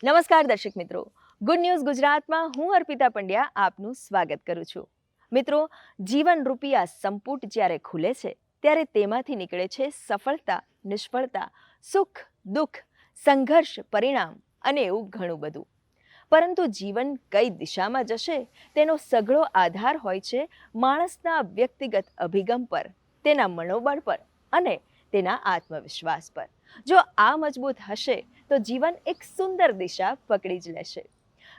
નમસ્કાર દર્શક મિત્રો, ગુડ ન્યૂઝ ગુજરાતમાં હું અર્પિતા પંડ્યા આપનું સ્વાગત કરું છું. મિત્રો, જીવન રૂપી આ સંપુટ જ્યારે ખુલે છે ત્યારે તેમાંથી નીકળે છે સફળતા, નિષ્ફળતા, સુખ, દુઃખ, સંઘર્ષ, પરિણામ અને એવું ઘણું બધું. પરંતુ જીવન કઈ દિશામાં જશે તેનો સઘળો આધાર હોય છે માણસના વ્યક્તિગત અભિગમ પર, તેના મનોબળ પર અને તેના આત્મવિશ્વાસ પર. જો આ મજબૂત હશે તો જીવન એક સુંદર દિશા પકડી જ લેશે.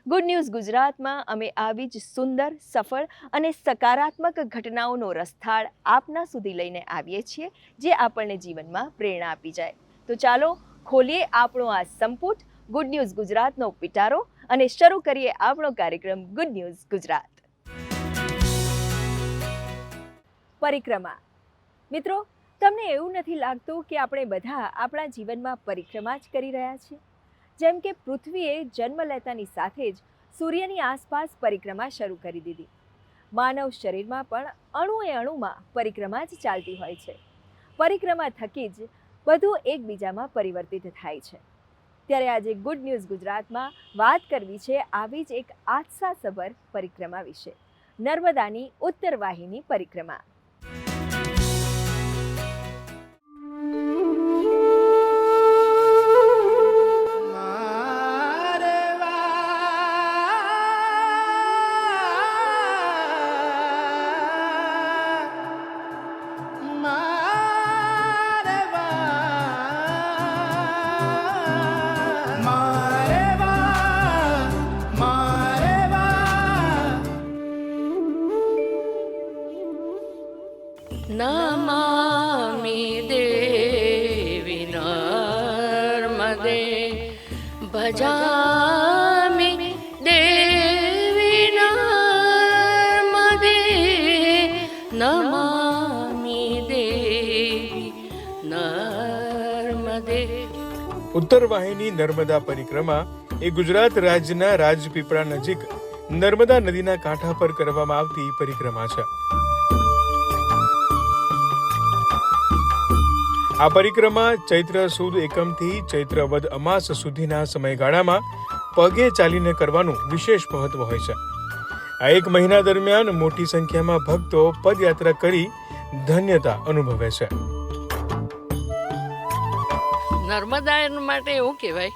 ગુડ ન્યૂઝ ગુજરાતમાં અમે આવી જ સુંદર, સફળ અને સકારાત્મક ઘટનાઓનો રસથાળ આપના સુધી લઈને આવીએ છીએ, જે આપણને જીવનમાં પ્રેરણા આપી જાય. તો ચાલો ખોલીએ આપણો આ સંપુટ ગુડ ન્યૂઝ ગુજરાતનો પિટારો અને શરૂ કરીએ આપણો કાર્યક્રમ ગુડ ન્યૂઝ ગુજરાત. પરિક્રમા. મિત્રો, તમને એવું નથી લાગતું કે આપણે બધા આપણા જીવનમાં પરિક્રમા જ કરી રહ્યા છીએ? જેમ કે પૃથ્વીએ જન્મ લેતાની સાથે જ સૂર્યની આસપાસ પરિક્રમા શરૂ કરી દીધી. માનવ શરીરમાં પણ અણુએ અણુમાં પરિક્રમા જ ચાલતી હોય છે. પરિક્રમા થકી જ બધું એકબીજામાં પરિવર્તિત થાય છે. ત્યારે આજે ગુડ ન્યૂઝ ગુજરાતમાં વાત કરવી છે આવી જ એક આસ્થાસભર પરિક્રમા વિશે, નર્મદાની ઉત્તર વાહિની પરિક્રમા. નમામિ દેવી નર્મદે ભજામિ દેવી નર્મદે નમામિ દેવી નર્મદે. ઉત્તર વાહિની નર્મદા પરિક્રમા એ ગુજરાત રાજ્યના રાજપીપળા નજીક નર્મદા નદીના કાંઠા પર કરવામાં આવતી પરિક્રમા છે. આ પરિક્રમા ચૈત્ર સુદ એકમથી ચૈત્ર વદ અમાસ સુધીના સમયગાળામાં પગે ચાલીને કરવાનું વિશેષ મહત્વ હોય છે. આ એક મહિના દરમિયાન મોટી સંખ્યામાં ભક્તો પદયાત્રા કરી ધન્યતા અનુભવે છે. નર્મદા માટે એવું કહેવાય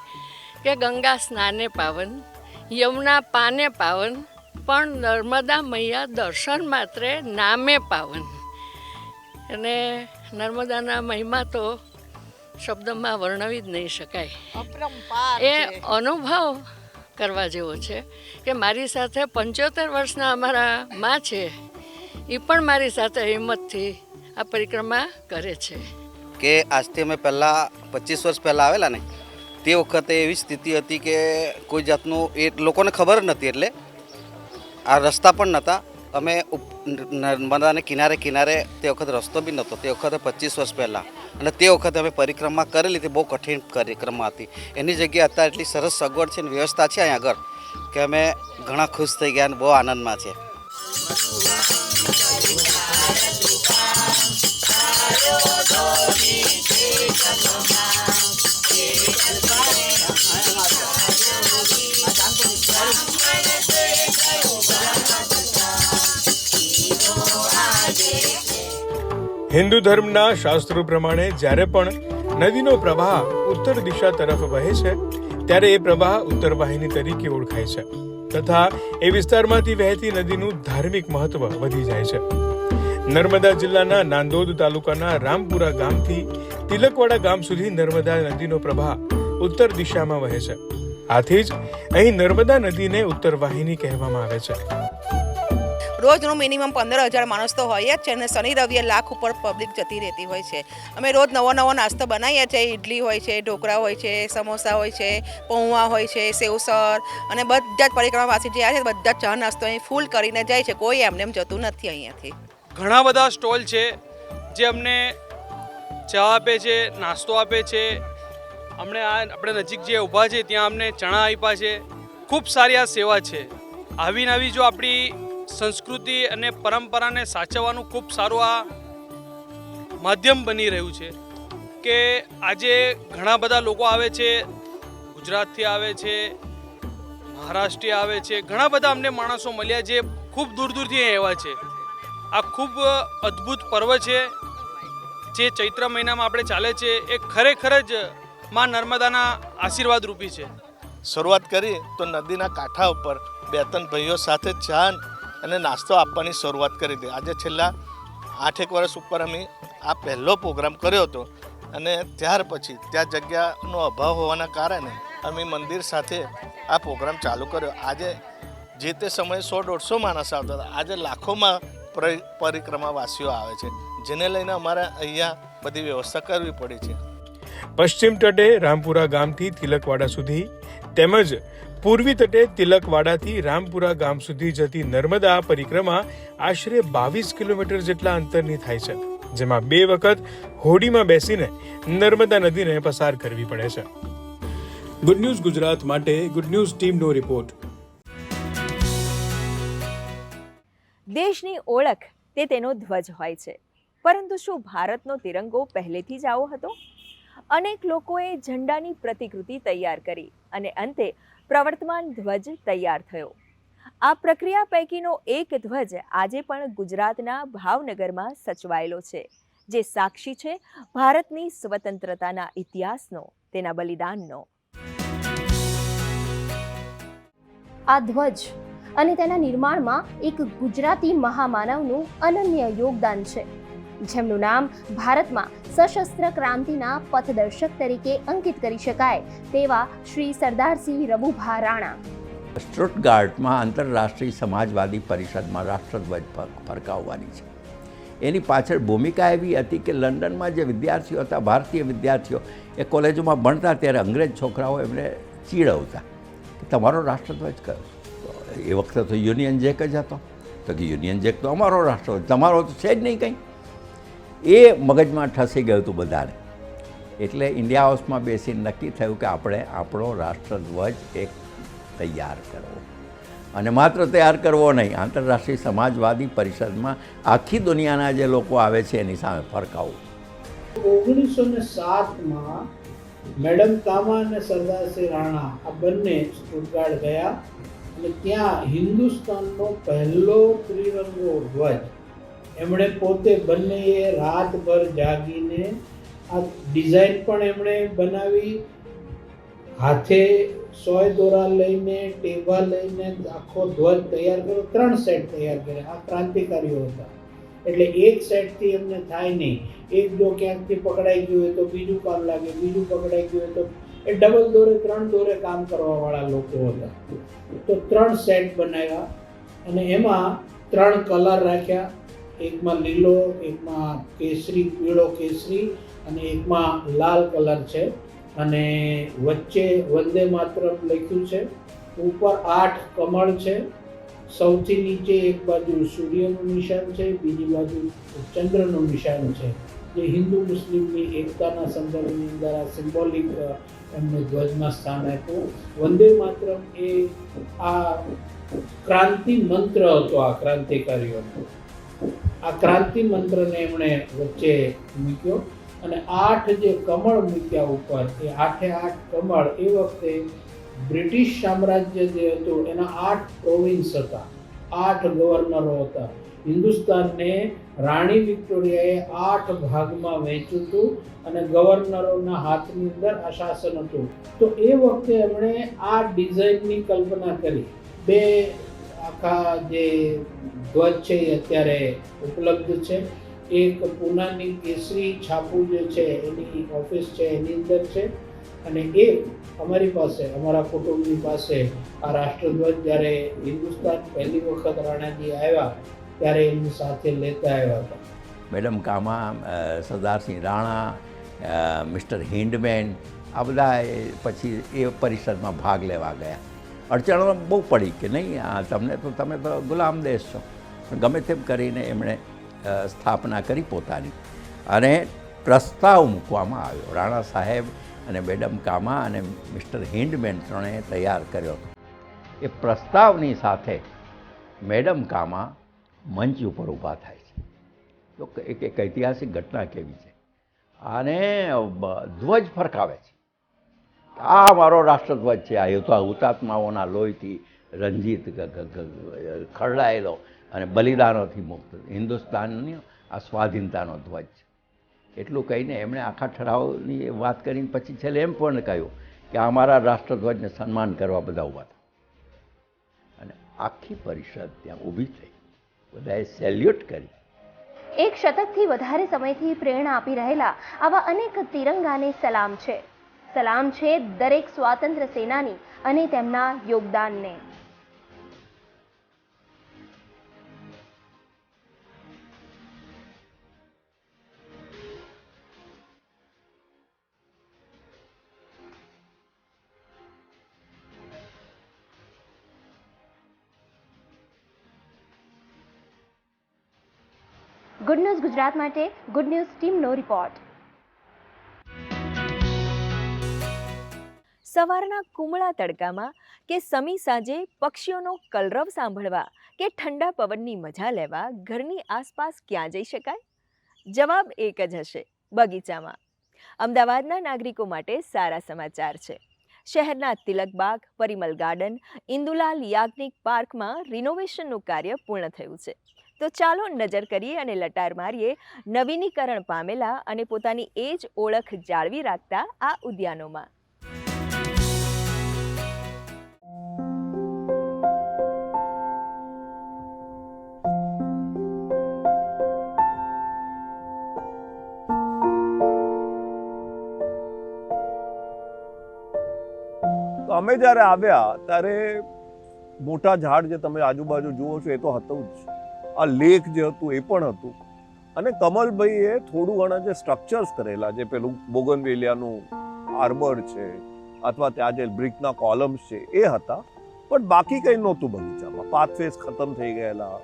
કે ગંગા સ્નાને પાવન, યમુના પાને પાવન, પણ નર્મદા મૈયા દર્શન માત્રે નામે પાવન. અને નર્મદાના મહિમા તો શબ્દમાં વર્ણવી જ નહીં શકાય. એ અનુભવ કરવા જેવો છે કે મારી સાથે 75 વર્ષના અમારા માં છે, એ પણ મારી સાથે હિંમતથી આ પરિક્રમા કરે છે. કે આજથી અમે પહેલાં 25 વર્ષ પહેલાં આવેલા ને, તે વખતે એવી સ્થિતિ હતી કે કોઈ જાતનું એ લોકોને ખબર નથી, એટલે આ રસ્તા પણ નહોતા. અમે નર્મદાને કિનારે કિનારે તે વખતે રસ્તો બી નહોતો, તે વખતે 25 વર્ષ પહેલાં. અને તે વખતે અમે પરિક્રમા કરેલી, તે બહુ કઠિન પરિક્રમા હતી. એની જગ્યાએ અત્યારે એટલી સરસ સગવડ છે ને વ્યવસ્થા છે અહીંયા આગળ કે અમે ઘણા ખુશ થઈ ગયા અને બહુ આનંદમાં છે. હિન્દુ ધર્મના શાસ્ત્રો પ્રમાણે જ્યારે પણ નદીનો પ્રવાહ ઉત્તર દિશા તરફ વહે છે ત્યારે એ પ્રવાહ ઉત્તર વાહિની તરીકે ઓળખાય છે, તથા એ વિસ્તારમાંથી વહેતી નદીનું ધાર્મિક મહત્વ વધી જાય છે. નર્મદા જિલ્લાના નાંદોદ તાલુકાના રામપુરા ગામથી તિલકવાડા ગામ સુધી નર્મદા નદીનો પ્રવાહ ઉત્તર દિશામાં વહે છે. આથી જ અહીં નર્મદા નદીને ઉત્તર વાહિની કહેવામાં આવે છે. રોજનું મિનિમમ 15,000 માણસ તો હોય જ છે અને શનિ રવિએ લાખ ઉપર પબ્લિક જતી રહેતી હોય છે. અમે રોજ નવો નાસ્તો બનાવીએ છીએ. ઇડલી હોય છે, ઢોકળા હોય છે, સમોસા હોય છે, પૌવા હોય છે, સેવસર, અને બધા જ પરિક્રમાવાસી જે આવે છે બધા ચા નાસ્તો અહીં ફૂલ કરીને જાય છે. કોઈ એમને એમ જતું નથી અહીંયાથી. ઘણા બધા સ્ટોલ છે જે અમને ચા આપે છે, નાસ્તો આપે છે. આપણે નજીક જે ઊભા છે ત્યાં અમને ચણા આપ્યા છે. ખૂબ સારી આ સેવા છે. આવી નવી જો આપણી સંસ્કૃતિ અને પરંપરાને સાચવવાનું ખૂબ સારું આ માધ્યમ બની રહ્યું છે કે આજે ઘણા બધા લોકો આવે છે ગુજરાતથી આવે છે, મહારાષ્ટ્રથી આવે છે, ઘણા બધા અમને માણસો મળ્યા જે ખૂબ દૂર દૂરથી અહીં આવ્યા છે. આ ખૂબ અદ્ભુત પર્વ છે જે ચૈત્ર મહિનામાં આપણે ચાલે છે. એ ખરેખર જ માં નર્મદાના આશીર્વાદ રૂપી છે. શરૂઆત કરી તો નદીના કાંઠા ઉપર 2-3 ભાઈઓ સાથે ચા અને નાસ્તો આપવાની શરૂઆત કરી હતી. આજે છેલ્લા 8-1 વર્ષ ઉપર અમે આ પહેલો પ્રોગ્રામ કર્યો હતો અને ત્યાર પછી ત્યાં જગ્યાનો અભાવ હોવાના કારણે અમે મંદિર સાથે આ પ્રોગ્રામ ચાલુ કર્યો. આજે જે તે સમયે 100-150 માણસ આવતા હતા, આજે લાખોમાં પરિક્રમાવાસીઓ આવે છે, જેને લઈને અમારે અહીંયા બધી વ્યવસ્થા કરવી પડી છે. પશ્ચિમ તટે રામપુરા ગામથી તિલકવાડા સુધી તેમજ પૂર્વી તટે તિલકવાડાથી રામપુરા ગામ સુધી જતી નર્મદા પરિક્રમા આશરે 22 કિલોમીટર જેટલા અંતરની થાય છે, જેમાં 2 વખત હોડીમાં બેસીને નર્મદા નદીને પસાર કરવી પડે છે. ગુડ ન્યૂઝ ગુજરાત માટે ગુડ ન્યૂઝ ટીમનો રિપોર્ટ. દેશની ઓળખ તે તેનો ધ્વજ હોય છે, પરંતુ શું ભારતનો તિરંગો પહેલેથી જ આવો હતો? અનેક લોકોએ ઝંડાની પ્રતિકૃતિ તૈયાર કરી અને અંતે પ્રવર્તમાન ધ્વજ તૈયાર થયો. આ પ્રક્રિયા પૈકીનો એક ધ્વજ આજે પણ ગુજરાતના ભાવનગરમાં સચવાયેલો છે, જે સાક્ષી છે ભારતની સ્વતંત્રતાના ઇતિહાસનો, તેના બલિદાનનો. આ ધ્વજ અને તેના નિર્માણમાં એક ગુજરાતી મહામાનવનું અનન્ય યોગદાન છે, જેમનું નામ ભારતમાં સશસ્ત્ર ક્રાંતિના પથદર્શક તરીકે અંકિત કરી શકાય તેવા શ્રી સરદારસિંહ રવુભા રાણા. સ્ટુટગાર્ટમાં આંતરરાષ્ટ્રીય સમાજવાદી પરિષદમાં રાષ્ટ્રધ્વજ ફરકાવવાની છે. એની પાછળ ભૂમિકા એવી હતી કે લંડનમાં જે વિદ્યાર્થીઓ હતા, ભારતીય વિદ્યાર્થીઓ, એ કોલેજોમાં ભણતા ત્યારે અંગ્રેજ છોકરાઓ એમને ચીડવતા કે તમારો રાષ્ટ્રધ્વજ કયો? એ વખતે તો યુનિયન જેક જ હતો. તો કે યુનિયન જેક તો અમારો રાષ્ટ્રધ્વજ, તમારો તો છે જ નહીં કંઈ. એ મગજમાં ઠસી ગયું હતું બધાને. એટલે ઇન્ડિયા હાઉસમાં બેસીને નક્કી થયું કે આપણે આપણો રાષ્ટ્રધ્વજ એક તૈયાર કરવો, અને માત્ર તૈયાર કરવો નહીં, આંતરરાષ્ટ્રીય સમાજવાદી પરિષદમાં આખી દુનિયાના જે લોકો આવે છે એની સામે ફરકાવવું. 1907માં મેડમ કામા અને સરદારસિંહ રાણા આ બંને સ્ટુટગાર્ટ ગયા અને ત્યાં હિન્દુસ્તાનનો પહેલો ત્રિરંગો ધ્વજ એમણે પોતે બંનેએ રાતભર જાગીને આ ડિઝાઇન પણ એમણે બનાવી, હાથે સોય દોરા લઈને, ટેબા લઈને આખો ધ્વજ તૈયાર કર્યો. 3 સેટ તૈયાર કર્યા. આ ક્રાંતિકારીઓ હતા, એટલે એક સેટથી એમને થાય નહીં. એક જો ક્યાંકથી પકડાઈ ગયું હોય તો બીજું કામ લાગે, બીજું પકડાઈ ગયું હોય તો એ ડબલ દોરે 3 દોરે કામ કરવાવાળા લોકો હતા. તો 3 સેટ બનાવ્યા અને એમાં 3 કલર રાખ્યા. એકમાં લીલો, એકમાં કેસરી, પીળો કેસરી અને એકમાં લાલ કલર છે. અને વચ્ચે વંદે માતરમ લખ્યું છે. ઉપર 8 કમળ છે. સૌથી નીચે એક બાજુ સૂર્યનું નિશાન છે, બીજી બાજુ ચંદ્રનું નિશાન છે, જે હિન્દુ મુસ્લિમની એકતાના સંદર્ભની અંદર આ સિમ્બોલિક એમને ધ્વજમાં સ્થાન આપ્યું. વંદે માતરમ એ આ ક્રાંતિ મંત્ર હતો આ ક્રાંતિકારીઓનો. આ ક્રાંતિ મંત્રને એમણે વચ્ચે મૂક્યો અને 8 જે કમળ મૂક્યા ઉપર, એ 8 કમળ એ વખતે બ્રિટિશ સામ્રાજ્ય જે હતું એના 8 પ્રોવિન્સ હતા, 8 ગવર્નરો હતા. હિન્દુસ્તાનને રાણી વિક્ટોરિયાએ 8 ભાગમાં વહેંચ્યું હતું અને ગવર્નરોના હાથની અંદર આ શાસન હતું. તો એ વખતે એમણે આ ડિઝાઇનની કલ્પના કરી. 2 આખા જે ધ્વજ છે એ અત્યારે ઉપલબ્ધ છે. એક પૂનાની કેસરી છાપું જે છે એની ઓફિસ છે એની અંદર છે, અને એક અમારી પાસે, અમારા કુટુંબની પાસે આ રાષ્ટ્રધ્વજ જ્યારે હિન્દુસ્તાન પહેલી વખત રાણાજી આવ્યા ત્યારે એમની સાથે લેતા આવ્યા હતા. મેડમ કામા, સરદારસિંહ રાણા, મિસ્ટર હિન્ડમેન, આ બધા પછી એ પરિષદમાં ભાગ લેવા ગયા. અડચણો બહુ પડી કે નહીં, તમે તો ગુલામ દેશ છો. ગમે તેમ કરીને એમણે સ્થાપના કરી પોતાની, અને પ્રસ્તાવ મૂકવામાં આવ્યો. રાણા સાહેબ અને મેડમ કામા અને મિસ્ટર હિન્ડમેન ત્રણેય તૈયાર કર્યો હતો. એ પ્રસ્તાવની સાથે મેડમ કામા મંચ ઉપર ઊભા થાય છે. તો એક ઐતિહાસિક ઘટના કેવી છે, અને ધ્વજ ફરકાવે છે. આ અમારો રાષ્ટ્રધ્વજ છે, આ હુતાત્માઓના લોહીથી રંજીત ખરડાયેલો અને બલિદાનોથી મુક્ત હિન્દુસ્તાનની આ સ્વાધીનતાનો ધ્વજ છે. એટલું કહીને એમણે આખા ઠરાવની વાત કરીને પછી છેલ્લે એમ પણ કહ્યું કે અમારા રાષ્ટ્રધ્વજને સન્માન કરવા બધા ઊભા હતા અને આખી પરિષદ ત્યાં ઊભી થઈ, બધાએ સેલ્યુટ કરી. એક શતકથી વધારે સમયથી પ્રેરણા આપી રહેલા આવા અનેક તિરંગાને સલામ છે. સલામ છે દરેક સ્વાતંત્ર્ય સેનાની અને તેમના યોગદાનને. ગુડ ન્યૂઝ ગુજરાત માટે ગુડ ન્યૂઝ ટીમનો રિપોર્ટ. સવારના કુમળા તડકામાં કે સમી સાંજે પક્ષીઓનો કલરવ સાંભળવા કે ઠંડા પવનની મજા લેવા ઘરની આસપાસ ક્યાં જઈ શકાય? જવાબ એક જ હશે, બગીચામાં. અમદાવાદના નાગરિકો માટે સારા સમાચાર છે. શહેરના તિલકબાગ, પરિમલ ગાર્ડન, ઇન્દુલાલ યાજ્ઞિક પાર્કમાં રિનોવેશનનું કાર્ય પૂર્ણ થયું છે. તો ચાલો નજર કરીએ અને લટાર મારીએ નવીનીકરણ પામેલા અને પોતાની એ જ ઓળખ જાળવી રાખતા આ ઉદ્યાનોમાં. અમે જ્યારે આવ્યા ત્યારે મોટા ઝાડ જે તમે આજુબાજુ જુઓ છો એ તો હતું જ, આ લેક જે હતું એ પણ હતું, અને કમલભાઈએ થોડું ઘણા જે સ્ટ્રક્ચર્સ કરેલા, જે પેલું બોગનવેલિયાનું આર્બર છે અથવા ત્યાં જે બ્રિકના કોલમ્સ છે એ હતા, પણ બાકી કંઈ નહોતું બગીચામાં. પાથવેઝ ખતમ થઈ ગયેલા,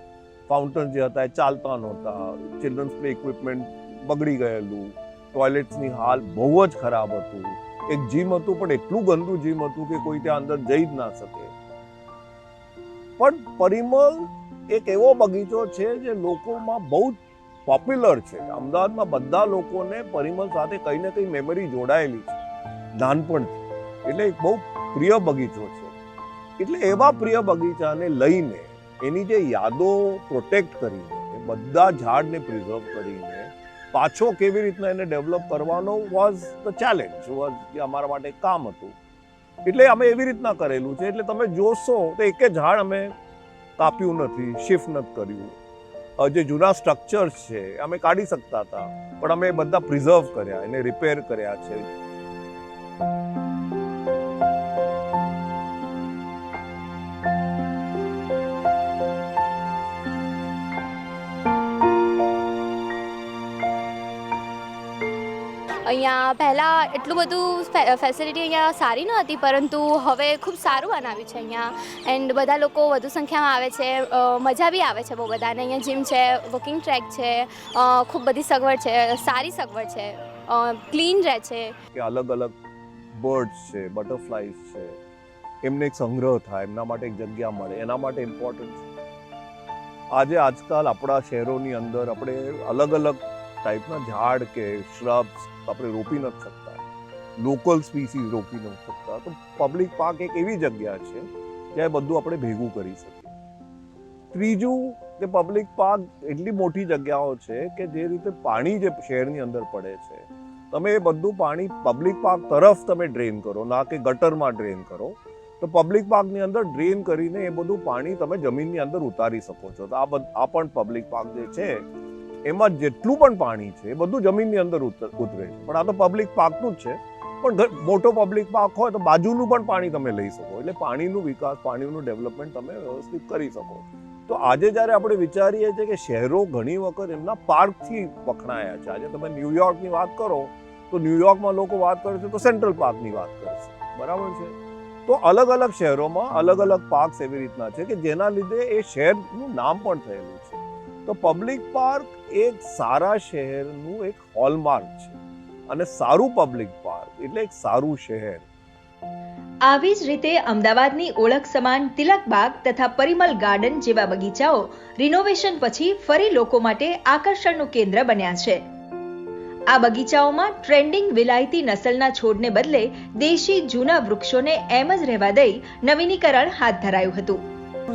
ફાઉન્ટન જે હતા એ ચાલતા નહોતા, ચિલ્ડ્રન્સ પ્લે ઇક્વિપમેન્ટ બગડી ગયેલું, ટોયલેટ્સની હાલ બહુ જ ખરાબ હતું. એક જીમ હતું પણ એટલું ગંદુ જીમ હતું કે કોઈ ત્યાં અંદર જઈ જ ના શકે. પણ પરિમલ એક એવો બગીચો છે જે લોકોમાં બહુ પોપ્યુલર છે. અમદાવાદમાં બધા લોકોને પરિમલ સાથે કંઈ ને કંઈ મેમરી જોડાયેલી છે નાનપણથી, એટલે એક બહુ પ્રિય બગીચો છે. એટલે એવા પ્રિય બગીચાને લઈને એની જે યાદો પ્રોટેક્ટ કરીને, એ બધા ઝાડને પ્રિઝર્વ કરીને પાછો કેવી રીતના એને ડેવલપ કરવાનો વોઝ ધ ચેલેન્જ, વોઝ કે અમારા માટે કામ હતું. એટલે અમે એવી રીતના કરેલું છે. એટલે તમે જોશો તો એક ઝાડ અમે કાપ્યું નથી, શિફ્ટ નથી કર્યું. જે જૂના સ્ટ્રક્ચર્સ છે અમે કાઢી શકતા હતા, પણ અમે બધા પ્રિઝર્વ કર્યા, એને રિપેર કર્યા છે. અહીંયા પહેલાં એટલું બધું ફેસિલિટી અહીંયા સારી ન હતી, પરંતુ હવે ખૂબ સારું બનાવ્યું છે અહીંયા. એન્ડ બધા લોકો વધુ સંખ્યામાં આવે છે, મજા બી આવે છે બહુ બધાને. અહીંયા જીમ છે, વોકિંગ ટ્રેક છે, ખૂબ બધી સગવડ છે, સારી સગવડ છે, ક્લીન રહે છે. કે અલગ અલગ બર્ડ્સ છે, બટરફ્લાઈઝ છે, એમને એક સંગ્રહ થાય, એમના માટે એક જગ્યા મળે, એના માટે ઇમ્પોર્ટન્ટ છે. આજકાલ આપણા શહેરોની અંદર આપણે અલગ અલગ ટાઈપના ઝાડ કે શ્રબ્સ આપણે રોપી નથી શકતા, લોકલ સ્પીસીસ રોપી નથી શકતા. તો પબ્લિક પાર્ક એક એવી જગ્યા છે જ્યાં બધું આપણે ભેગું કરી શકીએ. ત્રીજું કે પબ્લિક પાર્ક એટલી મોટી જગ્યાઓ છે કે જે રીતે પાણી જે શહેરની અંદર પડે છે, તમે એ બધું પાણી પબ્લિક પાર્ક તરફ તમે ડ્રેન કરો, ના કે ગટરમાં ડ્રેન કરો. તો પબ્લિક પાર્કની અંદર ડ્રેન કરીને એ બધું પાણી તમે જમીનની અંદર ઉતારી શકો છો. તો આ પણ પબ્લિક પાર્ક જે છે એમાં જેટલું પણ પાણી છે એ બધું જમીનની અંદર ઉતરે છે. પણ આ તો પબ્લિક પાર્કનું જ છે, પણ મોટો પબ્લિક પાર્ક હોય તો બાજુનું પણ પાણી તમે લઈ શકો, એટલે પાણીનું વિકાસ, પાણીનું ડેવલપમેન્ટ તમે વ્યવસ્થિત કરી શકો. તો આજે જ્યારે આપણે વિચારીએ છીએ કે શહેરો ઘણી વખત એમના પાર્કથી વખણાયા છે. આજે તમે ન્યુયોર્કની વાત કરો તો ન્યુયોર્કમાં લોકો વાત કરે છે તો સેન્ટ્રલ પાર્કની વાત કરશે, બરાબર છે. તો અલગ અલગ શહેરોમાં અલગ અલગ પાર્ક્સ એવી રીતના છે કે જેના લીધે એ શહેરનું નામ પણ થયેલું છે. તો પબ્લિક પાર્ક એક સારા શહેરનું એક હોલમાર્ક છે, અને સારું પબ્લિક પાર્ક એટલે એક સારું શહેર. આવી જ રીતે અમદાવાદની ઓળખ સમાન તિલકબાગ તથા પરિમલ ગાર્ડન જેવા બગીચાઓ રિનોવેશન પછી ફરી લોકો માટે આકર્ષણનું કેન્દ્ર બન્યા છે. આ બગીચાઓમાં ટ્રેન્ડિંગ વિલાયતી નસલના છોડને બદલે દેશી જૂના વૃક્ષોને એમ જ રહેવા દઈ નવીનીકરણ હાથ ધરાયું હતું.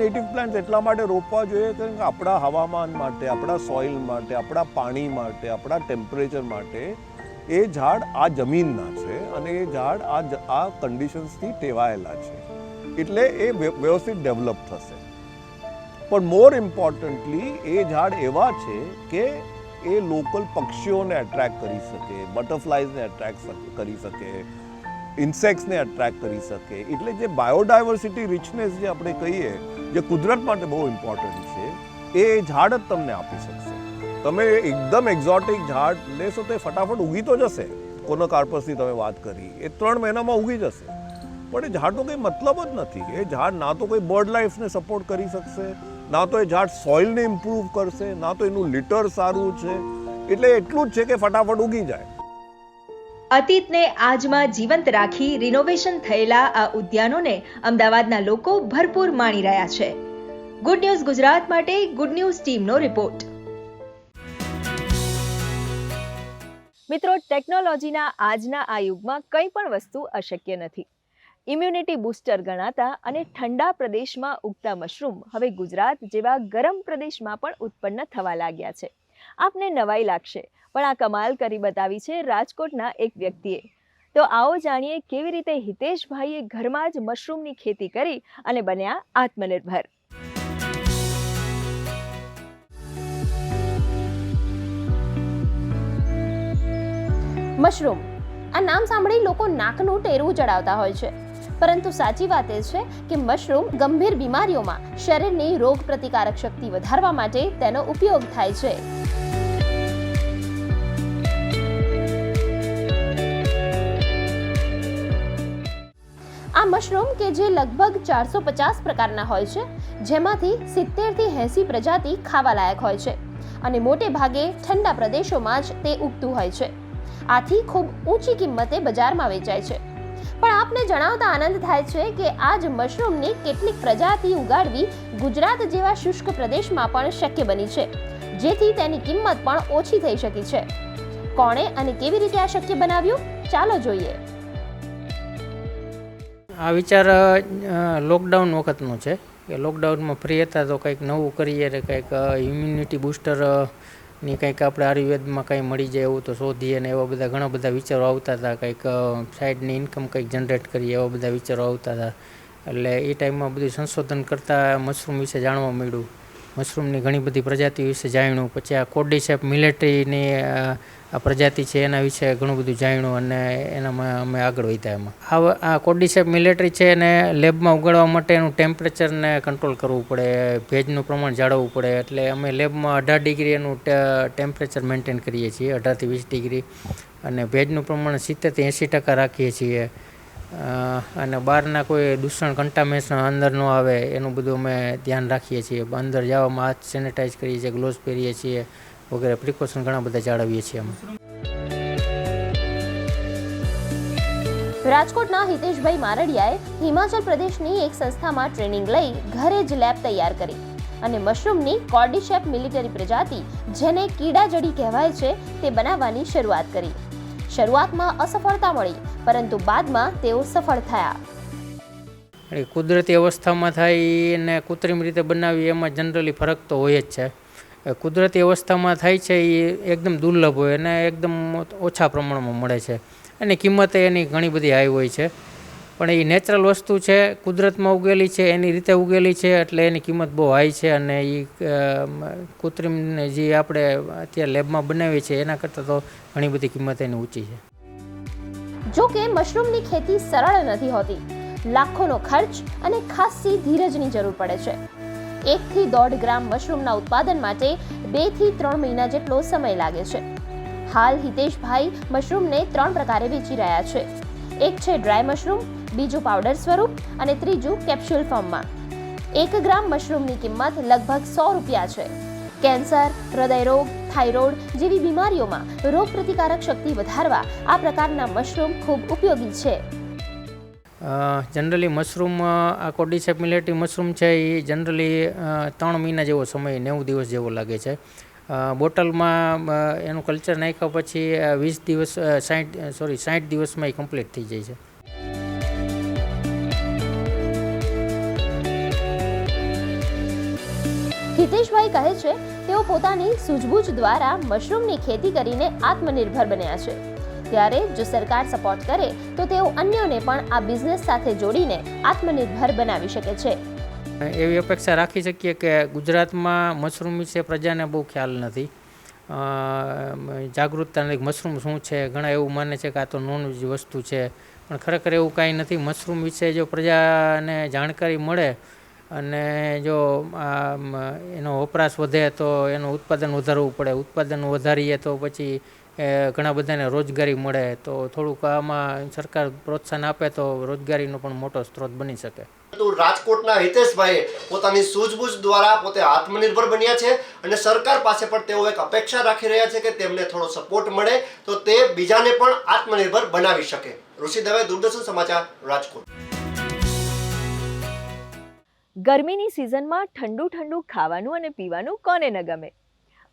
નેટિવ પ્લાન્ટ્સ એટલા માટે રોપવા જોઈએ કારણ કે આપણા હવામાન માટે, આપણા સોઇલ માટે, આપણા પાણી માટે, આપણા ટેમ્પરેચર માટે એ ઝાડ આ જમીનના છે અને એ ઝાડ આ કન્ડિશન્સથી ટેવાયેલા છે, એટલે એ વ્યવસ્થિત ડેવલપ થશે. પણ મોર ઇમ્પોર્ટન્ટલી એ ઝાડ એવા છે કે એ લોકલ પક્ષીઓને એટ્રેક્ટ કરી શકે, બટરફ્લાઇઝને એટ્રેક્ટ કરી શકે, ઇન્સેક્ટ્સને એટ્રેક્ટ કરી શકે. એટલે જે બાયોડાયવર્સિટી રિચનેસ જે આપણે કહીએ, જે કુદરત માટે બહુ ઇમ્પોર્ટન્ટ છે, એ ઝાડ જ તમને આપી શકશે. તમે એકદમ એક્ઝોટિક ઝાડ લેશો તો એ ફટાફટ ઉગી તો જશે. કોનોકાર્પસની તમે વાત કરી, એ 3 મહિનામાં ઉગી જશે, પણ એ ઝાડનો કંઈ મતલબ જ નથી. એ ઝાડ ના તો કોઈ બર્ડ લાઈફને સપોર્ટ કરી શકશે, ના તો એ ઝાડ સોઇલને ઇમ્પ્રૂવ કરશે, ના તો એનું લીટર સારું છે. એટલે એટલું જ છે કે ફટાફટ ઉગી જાય. અતીતને આજમાં જીવંત રાખી રિનોવેશન થયેલા આ ઉદ્યાનોને અમદાવાદના લોકો ભરપૂર માણી રહ્યા છે. ગુડ ન્યૂઝ ગુજરાત માટે ગુડ ન્યૂઝ ટીમનો રિપોર્ટ. મિત્રો, ટેકનોલોજીના આજના આ યુગમાં કંઈ પણ વસ્તુ અશક્ય નથી. ઇમ્યુનિટી બૂસ્ટર ગણાતા અને ઠંડા પ્રદેશમાં ઉગતા મશરૂમ હવે ગુજરાત જેવા ગરમ પ્રદેશમાં પણ ઉત્પન્ન થવા લાગ્યા છે. આપને નવાઈ લાગશે, પણ આ કમાલ કરી બતાવી છે રાજકોટના એક વ્યક્તિએ. તો આવો જાણીએ કેવી રીતે હિતેશભાઈએ ઘરમાં જ મશરૂમની ખેતી કરી અને બન્યા આત્મનિર્ભર. મશરૂમ, આ નામ સાંભળી લોકો નાકનું ટેરવું ચડાવતા હોય છે, પરંતુ સાચી વાત એ છે કે મશરૂમ ગંભીર બીમારીઓમાં શરીરની રોગ પ્રતિકારક શક્તિ વધારવા માટે તેનો ઉપયોગ થાય છે. આ મશરૂમ કે જે લગભગ 450 પ્રકારના હોય છે, જેમાંથી 70 થી 80 પ્રજાતિ ખાવા લાયક હોય છે અને મોટે ભાગે ઠંડા પ્રદેશોમાં જ તે ઉગતું હોય છે. આથી ખૂબ ઊંચી કિંમતે બજારમાં વેચાય છે. પણ આપને જણાવતા આનંદ થાય છે કે આ જ મશરૂમની કેટલીક પ્રજાતિ ઉગાડવી ગુજરાત જેવા શુષ્ક પ્રદેશમાં પણ શક્ય બની છે, જેથી તેની કિંમત પણ ઓછી થઈ શકી છે. કોણે અને કેવી રીતે આ શક્ય બનાવ્યું, ચાલો જોઈએ. આ વિચાર લોકડાઉન વખતનો છે કે લોકડાઉનમાં ફ્રી હતા તો કંઈક નવું કરીએ ને કંઈક ઇમ્યુનિટી બૂસ્ટરની કંઈક આપણે આયુર્વેદમાં કંઈ મળી જાય એવું તો શોધીએ ને એવા બધા ઘણા બધા વિચારો આવતા હતા. કંઈક સાઈડની ઇન્કમ કંઈક જનરેટ કરીએ એવા બધા વિચારો આવતા હતા. એટલે એ ટાઈમમાં બધું સંશોધન કરતાં મશરૂમ વિશે જાણવા મળ્યું, મશરૂમની ઘણી બધી પ્રજાતિઓ વિશે જાણ્યું. પછી આ કોર્ડિસેપ મિલેટરીની આ પ્રજાતિ છે એના વિશે ઘણું બધું જાણ્યું અને એનામાં અમે આગળ વધ્યા. એમાં આ કોર્ડિસેપ મિલેટરી છે એને લેબમાં ઉગાડવા માટે એનું ટેમ્પરેચરને કંટ્રોલ કરવું પડે, ભેજનું પ્રમાણ જાળવવું પડે. એટલે અમે લેબમાં 18 ડિગ્રી એનું ટેમ્પરેચર મેન્ટેન કરીએ છીએ, 18 થી 20 ડિગ્રી, અને ભેજનું પ્રમાણ 70 થી 80% રાખીએ છીએ. અને બહારના કોઈ દૂષણ કન્ટામિનેશન અંદર ન આવે એનું બધું અમે ધ્યાન રાખીએ છીએ. અંદર જવામાં હાથ સેનિટાઈઝ કરીએ છીએ, ગ્લોવ્સ પહેરીએ છીએ વગેરે પ્રિકોશન ઘણા બધા જાળવીએ છીએ અમે. રાજકોટના હિતેશભાઈ મારડિયાએ હિમાચલ પ્રદેશની એક સંસ્થામાં ટ્રેનિંગ લઈ ઘરે જ લેબ તૈયાર કરી અને મશરૂમની કોર્ડિશેપ મિલિટરી પ્રજાતિ, જેને કીડાજડી કહેવાય છે, તે બનાવવાની શરૂઆત કરી. શરૂઆતમાં અસફળતા મળી, પરંતુ બાદમાં તેઓ સફળ થયા. કુદરતી અવસ્થામાં થાય અને કૃત્રિમ રીતે બનાવી એમાં જનરલી ફરક તો હોય જ છે. કુદરતી અવસ્થામાં થાય છે એ એકદમ દુર્લભ હોય અને એકદમ ઓછા પ્રમાણમાં મળે છે અને કિંમત એની ઘણી બધી હાઈ હોય છે. પણ એ નેચરલ વસ્તુ છે, કુદરતમાં ઉગેલી છે, એની રીતે ઉગેલી છે, એટલે એની કિંમત બહુ હાઈ છે. અને એ કૃત્રિમ જે આપણે અત્યારે લેબમાં બનાવીએ છીએ એના કરતાં તો ઘણી બધી કિંમત એની ઊંચી છે. જો કે મશરૂમની ખેતી સરળ નથી હોતી. લાખોનો ખર્ચ અને ખાસી ધીરજની જરૂર પડે છે. 1 થી 1.5 ગ્રામ મશરૂમના ઉત્પાદન માટે 2 થી 3 મહિના જેટલો સમય લાગે છે. હાલ હિતેશભાઈ મશરૂમને 3 પ્રકારે વેચી રહ્યા છે. એક છે ડ્રાય મશરૂમ, બીજું પાવડર સ્વરૂપ અને ત્રીજું કેપ્સ્યુલ ફોર્મમાં. 1 ગ્રામ મશરૂમની કિંમત લગભગ 100 રૂપિયા છે. કેન્સર, હૃદયરોગ, થાઇરોઇડ જેવી બીમારીઓમાં રોગ પ્રતિકારક શક્તિ વધારવા આ પ્રકારના મશરૂમ ખૂબ ઉપયોગી છે. જનરલી મશરૂમ, આ કોર્ડિસેપ મિલેટરી મશરૂમ છે એ જનરલી 3 મહિના જેવો સમય, 90 દિવસ જેવો લાગે છે. બોટલમાં એનું કલ્ચર નાખ્યા પછી 20 દિવસ 60 દિવસમાં એ કમ્પ્લીટ થઈ જાય છે. હિતેશભાઈ કહે છે તેઓ પોતાની સૂઝબૂઝ દ્વારા મશરૂમની ખેતી કરીને આત્મનિર્ભર બન્યા છે. ત્યારે જો સરકાર સપોર્ટ કરે તો તેઓ અન્યોને પણ આ બિઝનેસ સાથે જોડીને આત્મનિર્ભર બનાવી શકે છે. એવી અપેક્ષા રાખી શકીએ કે ગુજરાતમાં મશરૂમ વિશે પ્રજાને બહુ ખ્યાલ નથી, જાગૃતતા નથી. મશરૂમ શું છે, ઘણા એવું માને છે કે આ તો નોનવેજ વસ્તુ છે, પણ ખરેખર એવું કાંઈ નથી. મશરૂમ વિશે જો પ્રજાને જાણકારી મળે અને જો એનો વપરાશ વધે તો એનું ઉત્પાદન વધારવું પડે. ઉત્પાદન વધારીએ તો પછી ઘણા બધાને રોજગારી મળે. તો થોડુંક આમાં સરકાર પ્રોત્સાહન આપે તો રોજગારીનો પણ મોટો સ્ત્રોત બની શકે. રાજકોટના હિતેશભાઈએ પોતાની સૂઝબૂઝ દ્વારા પોતે આત્મનિર્ભર બન્યા છે અને સરકાર પાસે પણ તેઓ એક અપેક્ષા રાખી રહ્યા છે કે તેમને થોડો સપોર્ટ મળે તો તે બીજાને પણ આત્મનિર્ભર બનાવી શકે. ઋષિ દવે, દૂરદર્શન સમાચાર, રાજકોટ. ગરમીની સિઝનમાં ઠંડુ ઠંડુ ખાવાનું અને પીવાનું કોને ન ગમે,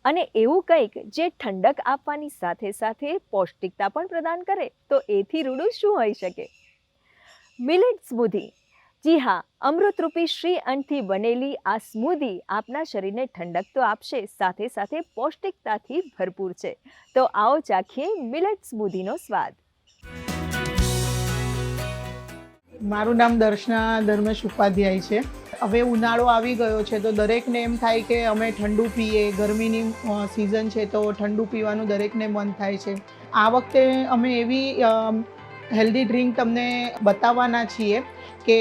અને એવું કંઈક જે ઠંડક આપવાની સાથે સાથે પૌષ્ટિકતા પણ પ્રદાન કરે, તો એથી રૂડું શું હોઈ શકે? મિલેટ સ્મૂધી. જી હા, અમૃતરૂપી શ્રી અન્નથી બનેલી આ સ્મૂધી આપના શરીરને ઠંડક તો આપશે, સાથે સાથે પૌષ્ટિકતાથી ભરપૂર છે. તો આવો ચાખીએ મિલેટ સ્મૂધીનો સ્વાદ. મારું નામ દર્શના ધર્મેશ ઉપાધ્યાય છે. હવે ઉનાળો આવી ગયો છે તો દરેકને એમ થાય કે અમે ઠંડુ પીએ. ગરમીની સિઝન છે તો ઠંડુ પીવાનું દરેકને મન થાય છે. આ વખતે અમે એવી હેલ્ધી ડ્રિંક તમને બતાવવાના છીએ કે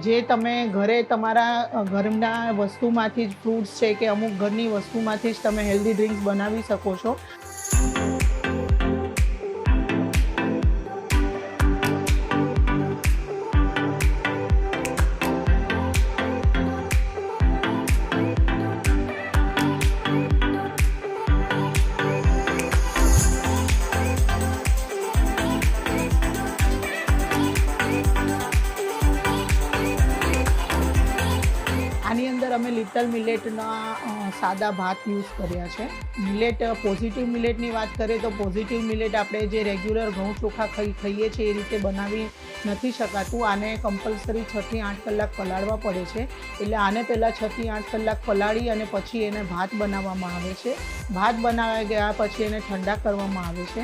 જે તમે ઘરે તમારા ઘરના વસ્તુમાંથી જ, ફ્રૂટ્સ છે કે અમુક ઘરની વસ્તુમાંથી જ તમે હેલ્ધી ડ્રિંક્સ બનાવી શકો છો. આની અંદર અમે લિટલ મિલેટના સાદા ભાત યુઝ કર્યા છે. મિલેટ, પોઝિટિવ મિલેટની વાત કરીએ તો પોઝિટિવ મિલેટ આપણે જે રેગ્યુલર ઘઉં ચોખા ખાઈએ છીએ એ રીતે બનાવી નથી શકાતું. આને કમ્પલસરી 6 થી 8 કલાક પલાળવા પડે છે. એટલે આને પહેલાં 6 થી 8 કલાક પલાળી અને પછી એને ભાત બનાવવામાં આવે છે. ભાત બનાવ્યા ગયા પછી એને ઠંડા કરવામાં આવે છે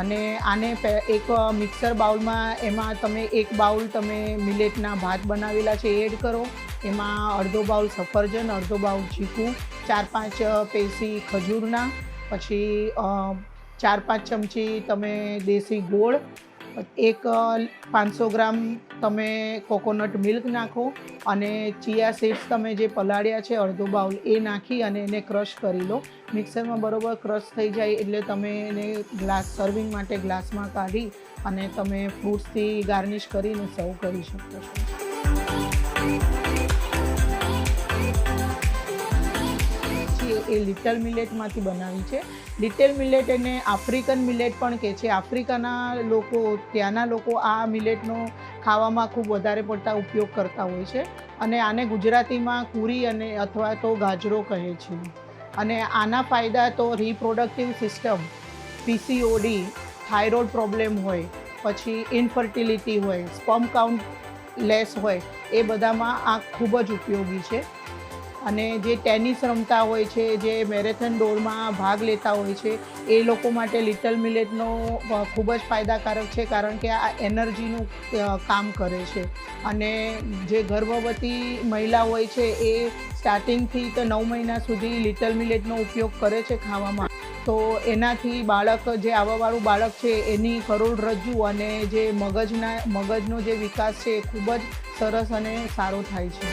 અને આને એક મિક્સર બાઉલમાં, એમાં તમે 1 બાઉલ તમે મિલેટના ભાત બનાવેલા છે એડ કરો. એમાં અડધો બાઉલ સફરજન, અડધો બાઉલ ચીકુ, 4-5 પેસી ખજૂરના, પછી 4-5 ચમચી તમે દેશી ગોળ, 500 ગ્રામ તમે કોકોનટ મિલ્ક નાખો અને ચિયા સીડ્સ તમે જે પલાળ્યા છે અડધો બાઉલ એ નાખી અને એને ક્રશ કરી લો. મિક્સરમાં બરોબર ક્રશ થઈ જાય એટલે તમે એને સર્વિંગ માટે ગ્લાસમાં કાઢી અને તમે ફ્રૂટ્સથી ગાર્નિશ કરીને સર્વ કરી શકો છો. એ લિટલ મિલેટમાંથી બનાવી છે. લિટલ મિલેટ એને આફ્રિકન મિલેટ પણ કહે છે. આફ્રિકાના લોકો, ત્યાંના લોકો આ મિલેટનો ખાવામાં ખૂબ વધારે પડતા ઉપયોગ કરતા હોય છે અને આને ગુજરાતીમાં કુરી અને અથવા તો ગાજરો કહે છે. અને આના ફાયદા તો reproductive system, PCOD, thyroid problem હોય, પછી ઇનફર્ટિલિટી હોય, સ્પર્મ કાઉન્ટ લેસ હોય, એ બધામાં આ ખૂબ જ ઉપયોગી છે. અને જે ટેનિસ રમતા હોય છે, જે મેરેથોન દોડમાં ભાગ લેતા હોય છે, એ લોકો માટે લિટલ મિલેટનો ખૂબ જ ફાયદાકારક છે કારણ કે આ એનર્જીનું કામ કરે છે. અને જે ગર્ભવતી મહિલા હોય છે એ સ્ટાર્ટિંગથી તો 9 મહિના સુધી લિટલ મિલેટનો ઉપયોગ કરે છે ખાવામાં. તો એનાથી બાળક, જે આવાવાળું બાળક છે એની કરોડરજ્જુ અને જે મગજનો જે વિકાસ છે એ ખૂબ જ સરસ અને સારો થાય છે.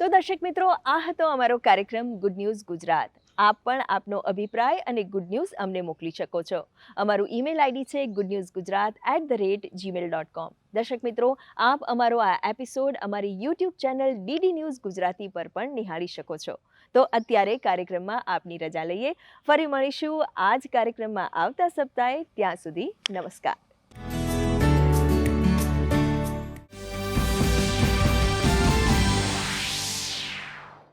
તો દર્શક મિત્રો, આ હતો અમારો કાર્યક્રમ ગુડ ન્યૂઝ ગુજરાત. આપ પણ આપનો અભિપ્રાય અને ગુડ ન્યૂઝ અમને મોકલી શકો છો. અમારું ઈમેલ આઈડી છે goodnewsgujarat@gmail.com. દર્શક મિત્રો, આપ અમારો આ એપિસોડ અમારી YouTube channel DD news Gujarati પર પણ નિહાળી શકો છો. તો અત્યારે કાર્યક્રમમાં આપની રજા લઈએ. ફરી મળીશું આ જ કાર્યક્રમમાં આવતા સપ્તાહે. ત્યાં સુધી નમસ્કાર.